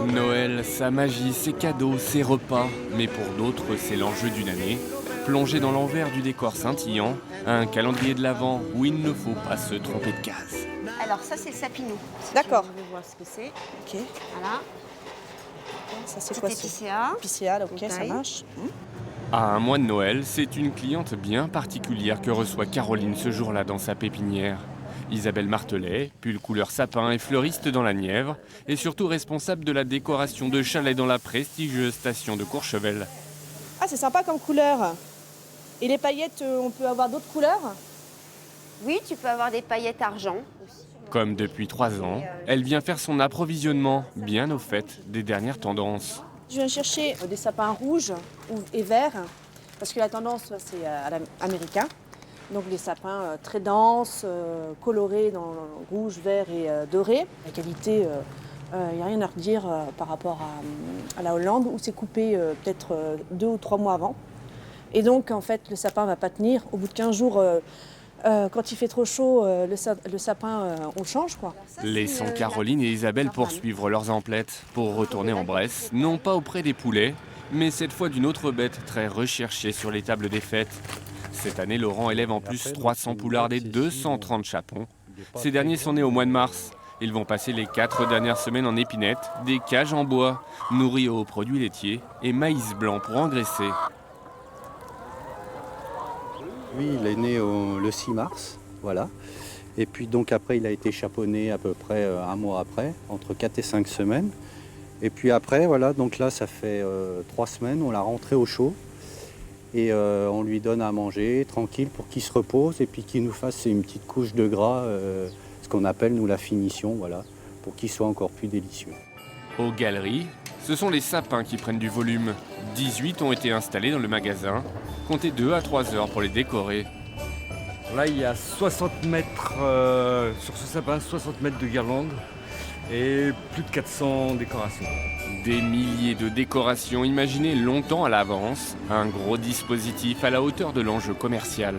Noël, sa magie, ses cadeaux, ses repas, mais pour d'autres, c'est l'enjeu d'une année. Plongé dans l'envers du décor scintillant, un calendrier de l'Avent où il ne faut pas se tromper de case. Alors ça c'est le sapinou. Si D'accord. tu veux voir ce que c'est. Ok. Voilà. Ça c'est Petite quoi épicéa. Épicéa, ok, ça Taille. marche. À un mois de Noël, c'est une cliente bien particulière que reçoit Caroline ce jour-là dans sa pépinière. Isabelle Martelet, pull couleur sapin et fleuriste dans la Nièvre, est surtout responsable de la décoration de chalets dans la prestigieuse station de Courchevel. Ah, c'est sympa comme couleur. Et les paillettes, on peut avoir d'autres couleurs? Oui, tu peux avoir des paillettes argent aussi. Comme depuis 3 ans, elle vient faire son approvisionnement, bien au fait des dernières tendances. Je viens chercher des sapins rouges et verts, parce que la tendance, c'est à l'américain. Donc des sapins très denses, colorés dans rouge, vert et doré. La qualité, il n'y a rien à redire par rapport à la Hollande, où c'est coupé peut-être 2 ou 3 mois avant. Et donc, en fait, le sapin ne va pas tenir. Au bout de 15 jours, quand il fait trop chaud, le sapin, on le change, quoi. Laissons Caroline et Isabelle poursuivre leurs emplettes pour retourner en Bresse, non pas auprès des poulets, mais cette fois d'une autre bête très recherchée sur les tables des fêtes. Cette année, Laurent élève en plus 300 poulards et 230 chapons. Ces derniers sont nés au mois de mars. Ils vont passer les 4 dernières semaines en épinette, des cages en bois, nourris aux produits laitiers et maïs blanc pour engraisser. Oui, il est né le 6 mars, voilà. Et puis donc après, il a été chaponné à peu près un mois après, entre 4 et 5 semaines. Et puis après, voilà, donc là, ça fait 3 semaines, on l'a rentré au chaud. Et on lui donne à manger tranquille pour qu'il se repose et puis qu'il nous fasse une petite couche de gras, ce qu'on appelle nous la finition, voilà, pour qu'il soit encore plus délicieux. Aux galeries, ce sont les sapins qui prennent du volume. 18 ont été installés dans le magasin. Comptez 2 à 3 heures pour les décorer. Là, il y a 60 mètres sur ce sapin, 60 mètres de guirlande et plus de 400 décorations. Des milliers de décorations imaginées longtemps à l'avance. Un gros dispositif à la hauteur de l'enjeu commercial.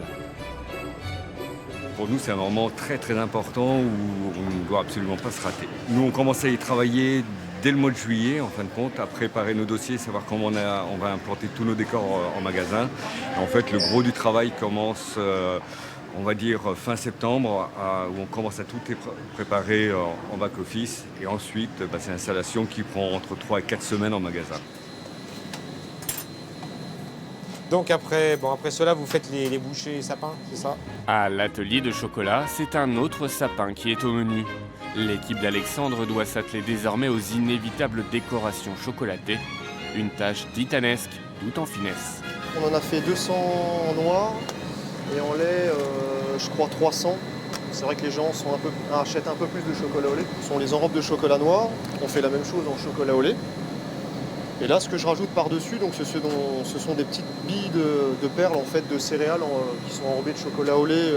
Pour nous, c'est un moment très très important où on ne doit absolument pas se rater. Nous, on commence à y travailler dès le mois de juillet, en fin de compte, à préparer nos dossiers, savoir comment on va implanter tous nos décors en magasin. Et en fait, le gros du travail commence, on va dire, fin septembre, où on commence à tout préparer en back-office. Et ensuite, c'est l'installation qui prend entre 3 et 4 semaines en magasin. Donc après cela, vous faites les bouchées sapins, c'est ça? À l'atelier de chocolat, c'est un autre sapin qui est au menu. L'équipe d'Alexandre doit s'atteler désormais aux inévitables décorations chocolatées. Une tâche titanesque, tout en finesse. On en a fait 200 en noir et en lait, je crois 300. C'est vrai que les gens achètent un peu plus de chocolat au lait. On les enrobe de chocolat noir. On fait la même chose en chocolat au lait. Et là, ce que je rajoute par-dessus, donc ce sont des petites billes de perles en fait, de céréales qui sont enrobées de chocolat au lait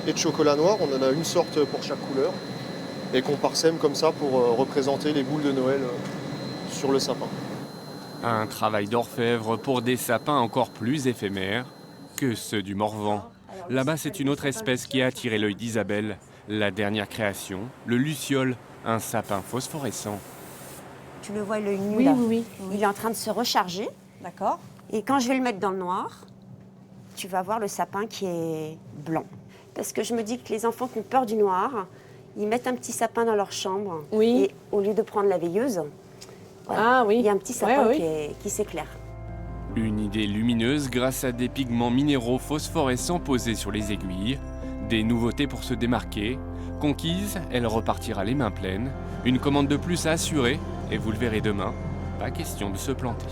et de chocolat noir. On en a une sorte pour chaque couleur et qu'on parsème comme ça pour représenter les boules de Noël sur le sapin. Un travail d'orfèvre pour des sapins encore plus éphémères que ceux du Morvan. Là-bas, c'est une autre espèce qui a attiré l'œil d'Isabelle. La dernière création, le luciole, un sapin phosphorescent. Tu le vois l'œil nu Oui, là. oui. Il est en train de se recharger. D'accord. Et quand je vais le mettre dans le noir, tu vas voir le sapin qui est blanc. Parce que je me dis que les enfants qui ont peur du noir, ils mettent un petit sapin dans leur chambre. Oui. Et au lieu de prendre la veilleuse, voilà, Ah oui. il y a un petit sapin Ouais, oui. qui s'éclaire. Une idée lumineuse grâce à des pigments minéraux phosphorescents posés sur les aiguilles. Des nouveautés pour se démarquer. Conquise, elle repartira les mains pleines. Une commande de plus à assurer. Et vous le verrez demain, pas question de se planter.